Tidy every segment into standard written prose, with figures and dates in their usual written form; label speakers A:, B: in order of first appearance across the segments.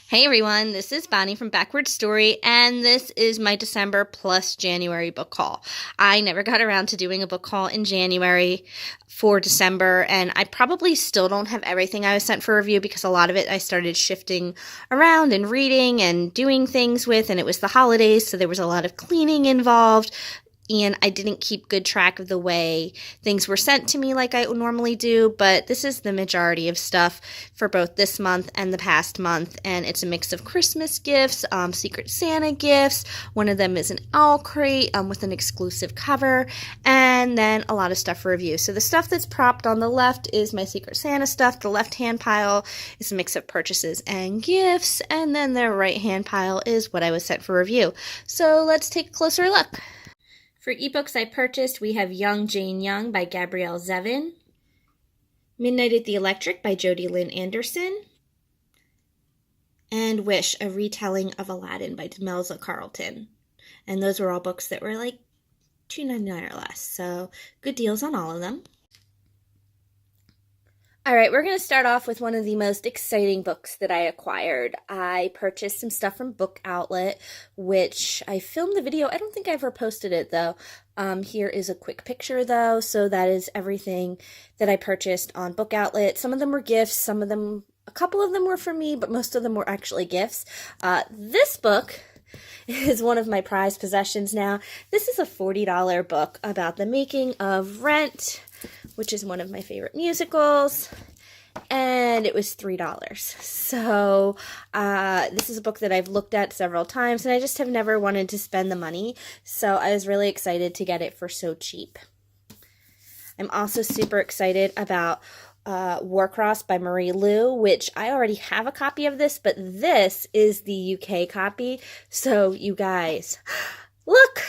A: Hey everyone, this is Bonnie from Backward Story, and this is my December plus January book haul. I never got around to doing a book haul in January for December, and I probably still don't have everything I was sent for review because a lot of it I started shifting around and reading and doing things with, and it was the holidays, so there was a lot of cleaning involved. And I didn't keep good track of the way things were sent to me like I normally do, but this is the majority of stuff for both this month and the past month, and it's a mix of Christmas gifts, Secret Santa gifts. One of them is an owl crate with an exclusive cover, and then a lot of stuff for review. So the stuff that's propped on the left is my Secret Santa stuff. The left-hand pile is a mix of purchases and gifts, and then the right-hand pile is what I was sent for review. So let's take a closer look. For ebooks I purchased, we have Young Jane Young by Gabrielle Zevin, Midnight at the Electric by Jodi Lynn Anderson, and Wish, a retelling of Aladdin by Demelza Carlton. And those were all books that were like $2.99 or less, so good deals on all of them. Alright, we're going to start off with one of the most exciting books that I acquired. I purchased some stuff from Book Outlet, which I filmed the video. I don't think I ever posted it, though. Here is a quick picture, though, so that is everything that I purchased on Book Outlet. Some of them were gifts, a couple of them were for me, but most of them were actually gifts. This book is one of my prized possessions now. This is a $40 book about the making of Rent, which is one of my favorite musicals, and it was $3. So this is a book that I've looked at several times, and I just have never wanted to spend the money, so I was really excited to get it for so cheap. I'm also super excited about Warcross by Marie Lu, which I already have a copy of this, but this is the UK copy, so you guys, look!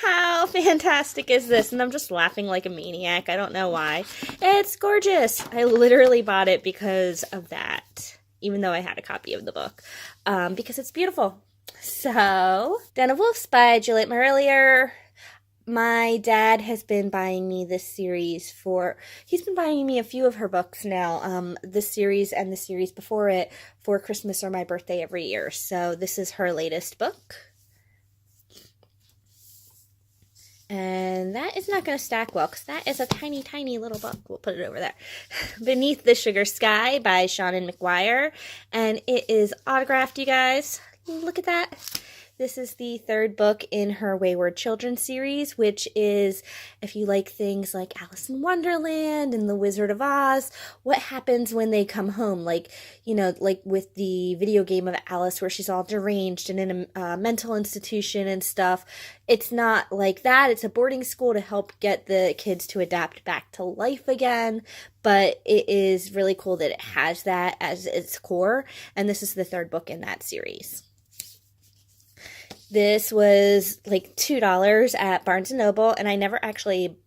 A: How fantastic is this? And I'm just laughing like a maniac. I don't know why. It's gorgeous. I literally bought it because of that, even though I had a copy of the book, because it's beautiful. So, Den of Wolves by Juliet Marillier. My dad has been buying me this series he's been buying me a few of her books now, this series and the series before it, for Christmas or my birthday every year. So this is her latest book. And that is not going to stack well, because that is a tiny, tiny little book. We'll put it over there. Beneath the Sugar Sky by Seanan McGuire. And it is autographed, you guys. Look at that. This is the third book in her Wayward Children series, which is, if you like things like Alice in Wonderland and The Wizard of Oz, what happens when they come home? Like, you know, like with the video game of Alice where she's all deranged and in a mental institution and stuff. It's not like that. It's a boarding school to help get the kids to adapt back to life again. But it is really cool that it has that as its core. And this is the third book in that series. This was like $2 at Barnes & Noble, and I never actually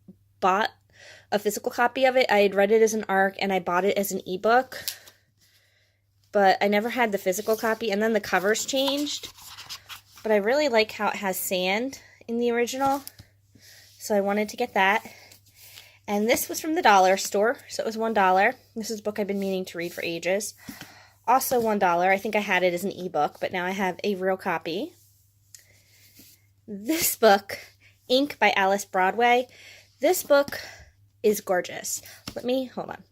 A: bought a physical copy of it. I had read it as an ARC, and I bought it as an ebook, but I never had the physical copy, and then the covers changed. But I really like how it has sand in the original, so I wanted to get that. And this was from the dollar store, so it was $1. This is a book I've been meaning to read for ages. Also $1. I think I had it as an ebook, but now I have a real copy. This book, Ink by Alice Broadway, this book is gorgeous. Hold on.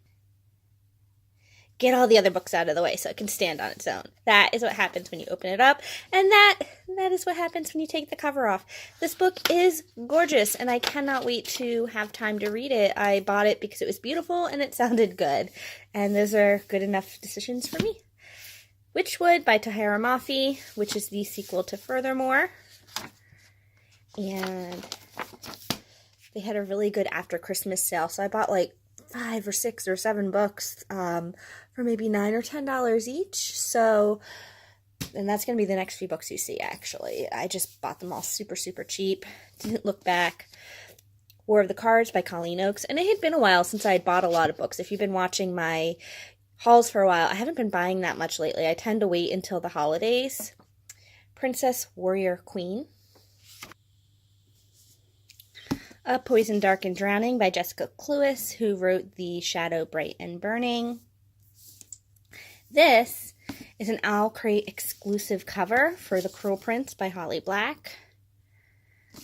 A: Get all the other books out of the way so it can stand on its own. That is what happens when you open it up, and that is what happens when you take the cover off. This book is gorgeous, and I cannot wait to have time to read it. I bought it because it was beautiful and it sounded good, and those are good enough decisions for me. Witchwood by Tahira Mafi, which is the sequel to Furthermore. And they had a really good after Christmas sale, so I bought like 5 or 6 or 7 books for maybe $9 or $10 each. So, and that's going to be the next few books you see, actually. I just bought them all super, super cheap. Didn't look back. War of the Cards by Colleen Oakes. And it had been a while since I had bought a lot of books. If you've been watching my hauls for a while, I haven't been buying that much lately. I tend to wait until the holidays. Princess, Warrior, Queen. Poison, Dark, and Drowning by Jessica Cluess, who wrote The Shadow, Bright, and Burning. This is an Owl Crate exclusive cover for The Cruel Prince by Holly Black,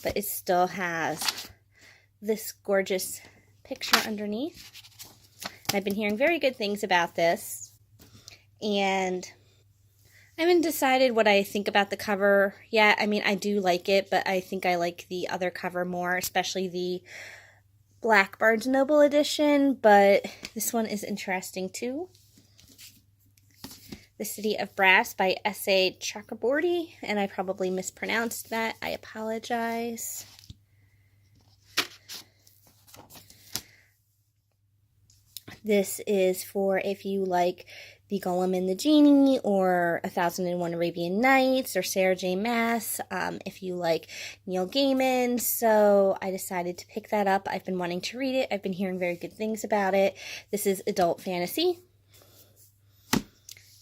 A: but it still has this gorgeous picture underneath. I've been hearing very good things about this, and I haven't decided what I think about the cover yet. I mean, I do like it, but I think I like the other cover more, especially the Black Barnes Noble edition, but this one is interesting too. The City of Brass by S.A. Chakraborty, and I probably mispronounced that. I apologize. This is for if you like The Golem and the Genie, or 1001 Arabian Nights, or Sarah J. Maas, if you like Neil Gaiman. So I decided to pick that up. I've been wanting to read it. I've been hearing very good things about it. This is adult fantasy.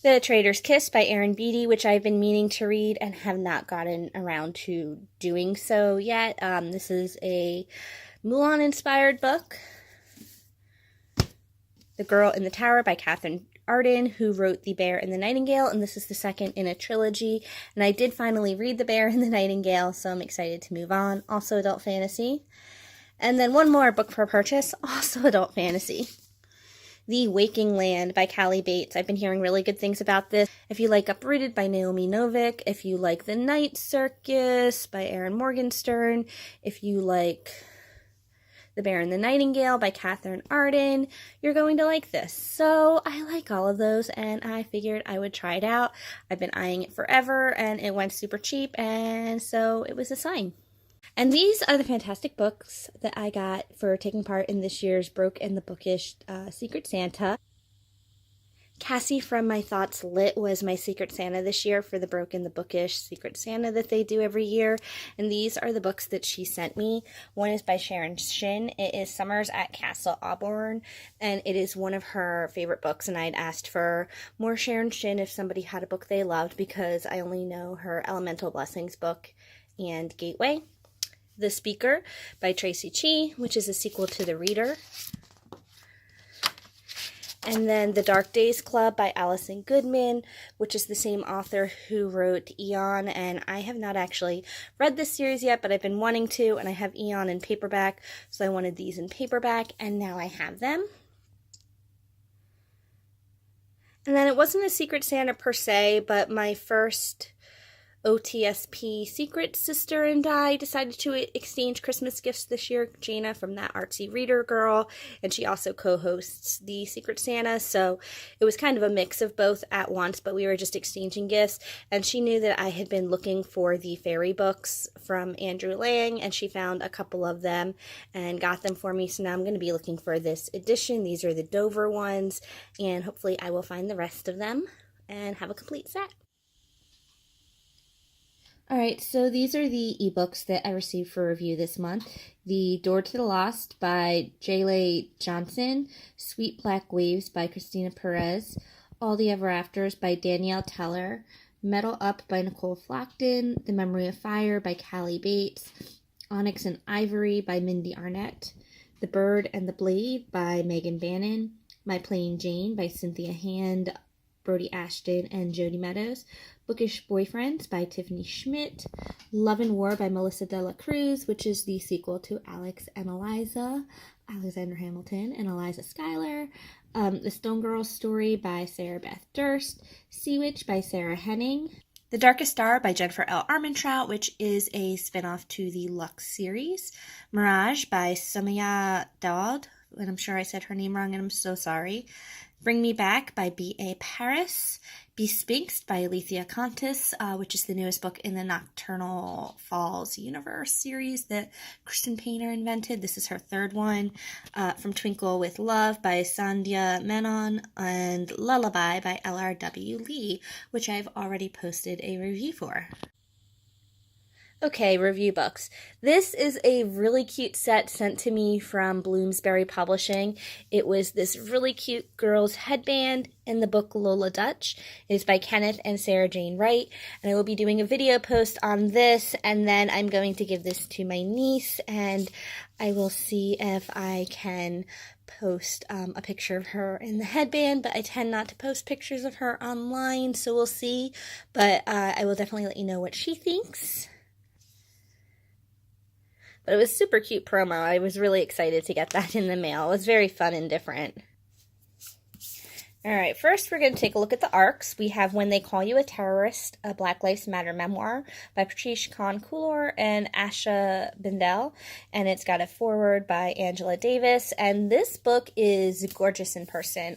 A: The Traitor's Kiss by Aaron Beattie, which I've been meaning to read and have not gotten around to doing so yet. This is a Mulan-inspired book. The Girl in the Tower by Catherine Arden, who wrote The Bear and the Nightingale, and this is the second in a trilogy. And I did finally read The Bear and the Nightingale, so I'm excited to move on. Also adult fantasy. And then one more book for purchase, also adult fantasy. The Waking Land by Callie Bates. I've been hearing really good things about this. If you like Uprooted by Naomi Novik, if you like The Night Circus by Erin Morgenstern, if you like The Bear and the Nightingale by Catherine Arden, you're going to like this. So I like all of those, and I figured I would try it out. I've been eyeing it forever, and it went super cheap, and so it was a sign. And these are the fantastic books that I got for taking part in this year's Broke and the Bookish Secret Santa. Cassie from My Thoughts Lit was my Secret Santa this year for the Broke and the Bookish Secret Santa that they do every year. And these are the books that she sent me. One is by Sharon Shin. It is Summers at Castle Auburn, and it is one of her favorite books. And I'd asked for more Sharon Shin if somebody had a book they loved, because I only know her Elemental Blessings book and Gateway. The Speaker by Tracy Chee, which is a sequel to The Reader. And then The Dark Days Club by Allison Goodman, which is the same author who wrote Eon. And I have not actually read this series yet, but I've been wanting to, and I have Eon in paperback, so I wanted these in paperback, and now I have them. And then it wasn't a Secret Santa per se, but my first OTSP secret sister and I decided to exchange Christmas gifts this year. Jana from That Artsy Reader Girl, and she also co-hosts the Secret Santa, so it was kind of a mix of both at once, but we were just exchanging gifts. And she knew that I had been looking for the fairy books from Andrew Lang, and she found a couple of them and got them for me, so now I'm going to be looking for this edition. These are the Dover ones, and hopefully I will find the rest of them and have a complete set. Alright, so these are the ebooks that I received for review this month. The Door to the Lost by J. Johnson, Sweet Black Waves by Christina Perez, All the Ever Afters by Danielle Teller, Metal Up by Nicole Flockton, The Memory of Fire by Callie Bates, Onyx and Ivory by Mindy Arnett, The Bird and the Blade by Megan Bannon, My Plain Jane by Cynthia Hand, Brody Ashton, and Jody Meadows, Bookish Boyfriends by Tiffany Schmidt, Love and War by Melissa De La Cruz, which is the sequel to Alex and Eliza, Alexander Hamilton and Eliza Schuyler, The Stone Girl Story by Sarah Beth Durst, Sea Witch by Sarah Henning, The Darkest Star by Jennifer L. Armentrout, which is a spinoff to the Lux series, Mirage by Sumaya Dawood, and I'm sure I said her name wrong and I'm so sorry, Bring Me Back by B.A. Paris, Bespinxed by Alethea Contis, which is the newest book in the Nocturnal Falls universe series that Kristen Painter invented. This is her third one. From Twinkle with Love by Sandhya Menon, and Lullaby by L.R.W. Lee, which I've already posted a review for. Okay, review books. This is a really cute set sent to me from Bloomsbury Publishing. It was this really cute girl's headband in the book Lola Dutch. It is by Kenneth and Sarah Jane Wright, and I will be doing a video post on this, and then I'm going to give this to my niece, and I will see if I can post a picture of her in the headband, but I tend not to post pictures of her online, so we'll see, but I will definitely let you know what she thinks. But it was super cute promo. I was really excited to get that in the mail. It was very fun and different. Alright, first we're going to take a look at the ARCs. We have When They Call You a Terrorist, a Black Lives Matter memoir by Patrice Khan-Coulor and Asha Bindel. And it's got a foreword by Angela Davis. And this book is gorgeous in person.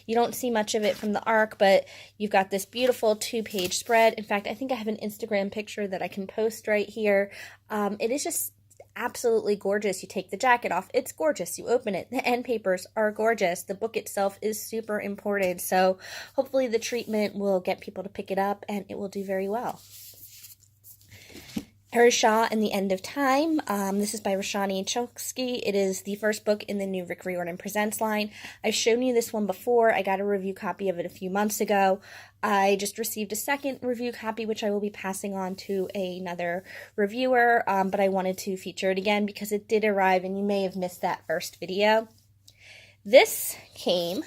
A: You don't see much of it from the ARC, but you've got this beautiful 2-page spread. In fact, I think I have an Instagram picture that I can post right here. It is just absolutely gorgeous. You take the jacket off, it's gorgeous. You open it, the end papers are gorgeous. The book itself is super important, so hopefully the treatment will get people to pick it up and it will do very well. Erisha and the End of Time. This is by Roshani Chokski. It is the first book in the new Rick Riordan Presents line. I've shown you this one before. I got a review copy of it a few months ago. I just received a second review copy, which I will be passing on to another reviewer, but I wanted to feature it again because it did arrive and you may have missed that first video. This came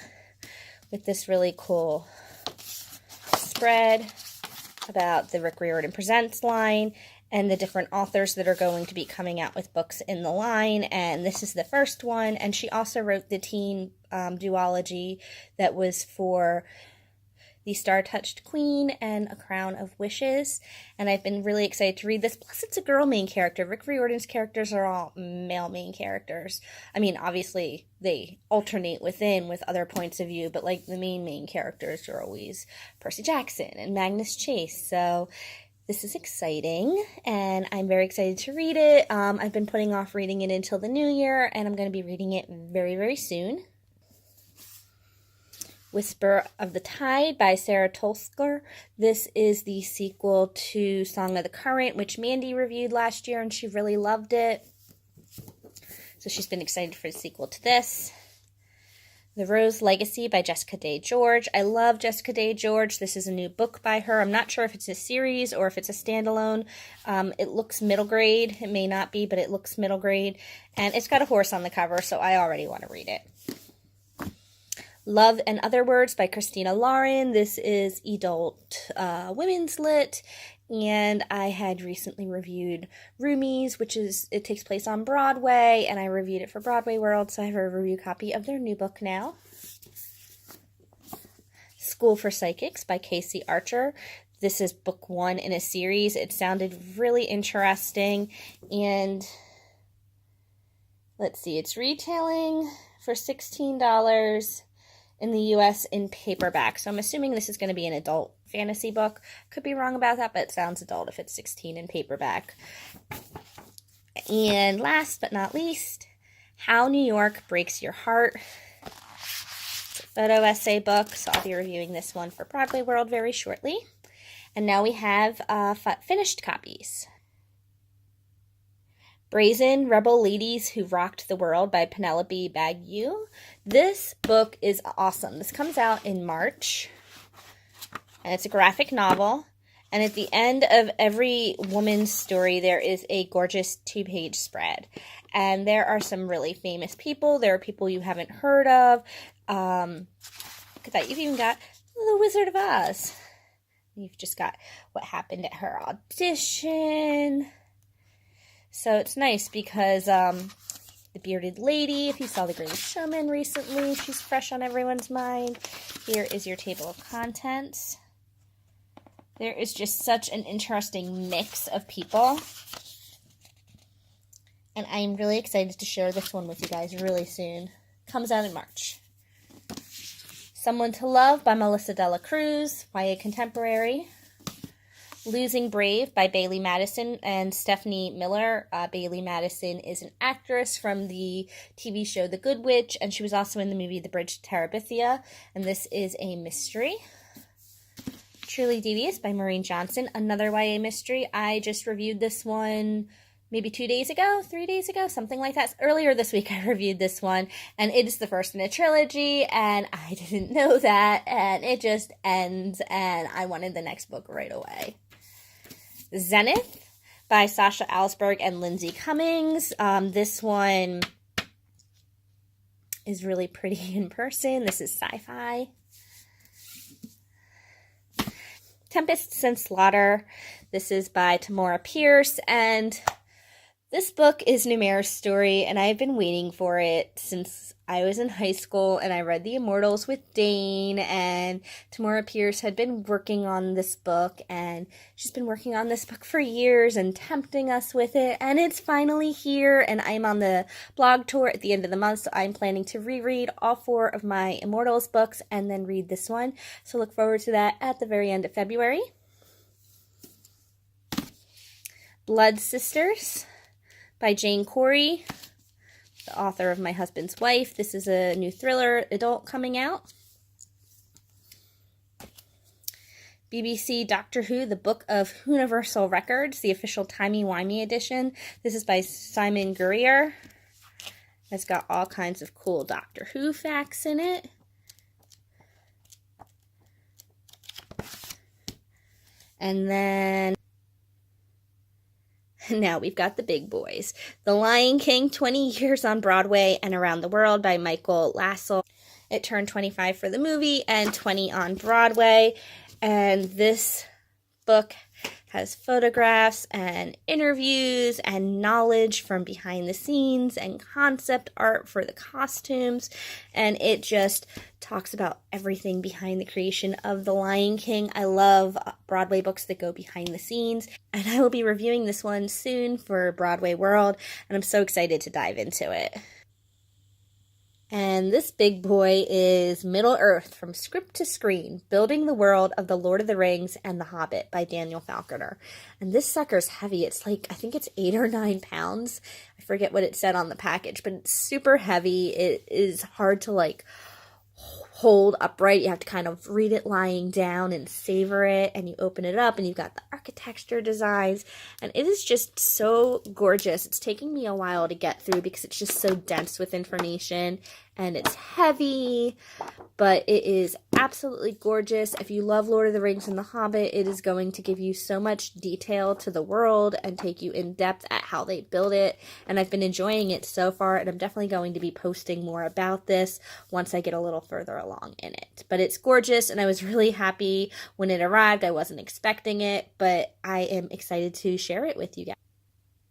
A: with this really cool spread about the Rick Riordan Presents line and the different authors that are going to be coming out with books in the line, and this is the first one, and she also wrote the teen duology that was for The Star-Touched Queen and A Crown of Wishes, and I've been really excited to read this, plus it's a girl main character. Rick Riordan's characters are all male main characters. I mean, obviously, they alternate within with other points of view, but like the main characters are always Percy Jackson and Magnus Chase, so this is exciting, and I'm very excited to read it. I've been putting off reading it until the new year, and I'm going to be reading it very, very soon. Whisper of the Tide by Sarah Tolsker. This is the sequel to Song of the Current, which Mandy reviewed last year, and she really loved it. So she's been excited for the sequel to this. The Rose Legacy by Jessica Day George. I love Jessica Day George. This is a new book by her. I'm not sure if it's a series or if it's a standalone. It looks middle grade. It may not be, but it looks middle grade. And it's got a horse on the cover, so I already want to read it. Love and Other Words by Christina Lauren. This is adult women's lit. And I had recently reviewed Roomies, it takes place on Broadway, and I reviewed it for Broadway World, so I have a review copy of their new book now. School for Psychics by Casey Archer. This is book 1 in a series. It sounded really interesting, and let's see, it's retailing for $16 in the U.S. in paperback, so I'm assuming this is going to be an adult fantasy book. Could be wrong about that, but it sounds adult if it's 16 in paperback. And last but not least, How New York Breaks Your Heart. It's a photo essay book, so I'll be reviewing this one for Broadway World very shortly. And now we have finished copies. BRAZEN, Rebel Ladies Who Rocked the World by Penelope Bagu. This book is awesome. This comes out in March, and it's a graphic novel, and at the end of every woman's story, there is a gorgeous 2-page spread, and there are some really famous people. There are people you haven't heard of. Look at that. You've even got The Wizard of Oz. You've just got what happened at her audition. So it's nice because the Bearded Lady, if you saw The Greatest Showman recently, she's fresh on everyone's mind. Here is your table of contents. There is just such an interesting mix of people. And I'm really excited to share this one with you guys really soon. Comes out in March. Someone to Love by Melissa Dela Cruz, YA Contemporary. Losing Brave by Bailey Madison and Stephanie Miller. Bailey Madison is an actress from the TV show The Good Witch, and she was also in the movie The Bridge to Terabithia, and this is a mystery. Truly Devious by Maureen Johnson, another YA mystery. I just reviewed this one maybe 3 days ago, something like that. Earlier this week I reviewed this one, and it is the first in a trilogy, and I didn't know that, and it just ends, and I wanted the next book right away. Zenith by Sasha Alsberg and Lindsay Cummings. This one is really pretty in person. This is sci-fi. Tempests and Slaughter. This is by Tamora Pierce, and this book is Numera's story, and I've been waiting for it since I was in high school, and I read The Immortals with Dane, and Tamora Pierce had been working on this book, and she's been working on this book for years and tempting us with it, and it's finally here, and I'm on the blog tour at the end of the month, so I'm planning to reread all 4 of my Immortals books and then read this one, so look forward to that at the very end of February. Blood Sisters by Jane Corey, the author of My Husband's Wife. This is a new thriller adult coming out. BBC Doctor Who, The Book of Universal Records, the official timey-wimey edition. This is by Simon Gurrier. It's got all kinds of cool Doctor Who facts in it. And then now we've got the big boys. The Lion King, 20 Years on Broadway and Around the World by Michael Lassell. It turned 25 for the movie and 20 on Broadway. And this book has photographs and interviews and knowledge from behind the scenes and concept art for the costumes. And it just talks about everything behind the creation of The Lion King. I love Broadway books that go behind the scenes. And I will be reviewing this one soon for Broadway World. And I'm so excited to dive into it. And this big boy is Middle-earth, From Script to Screen, Building the World of the Lord of the Rings and The Hobbit by Daniel Falconer. And this sucker's heavy. It's like, I think it's 8 or 9 pounds. I forget what it said on the package, but it's super heavy. It is hard to hold upright. You have to kind of read it lying down and savor it, and you open it up and you've got the architecture designs, and it is just so gorgeous. It's taking me a while to get through because it's just so dense with information and it's heavy, but it is absolutely gorgeous. If you love Lord of the Rings and The Hobbit, it is going to give you so much detail to the world and take you in depth at how they build it, and I've been enjoying it so far, and I'm definitely going to be posting more about this once I get a little further along in it. But it's gorgeous, and I was really happy when it arrived. I wasn't expecting it, but I am excited to share it with you guys.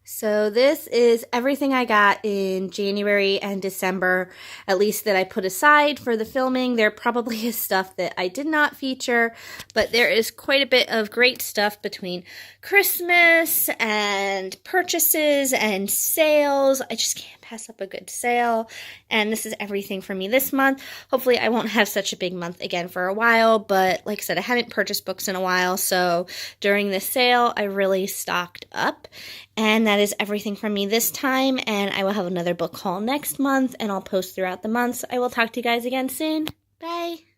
A: So this is everything I got in January and December, at least that I put aside for the filming. There probably is stuff that I did not feature, but there is quite a bit of great stuff between Christmas and purchases and sales. I just can't pass up a good sale, and this is everything for me this month. Hopefully I won't have such a big month again for a while, but like I said, I haven't purchased books in a while, so during this sale I really stocked up, and that is everything from me this time, and I will have another book haul next month, and I'll post throughout the months. I will talk to you guys again soon. Bye!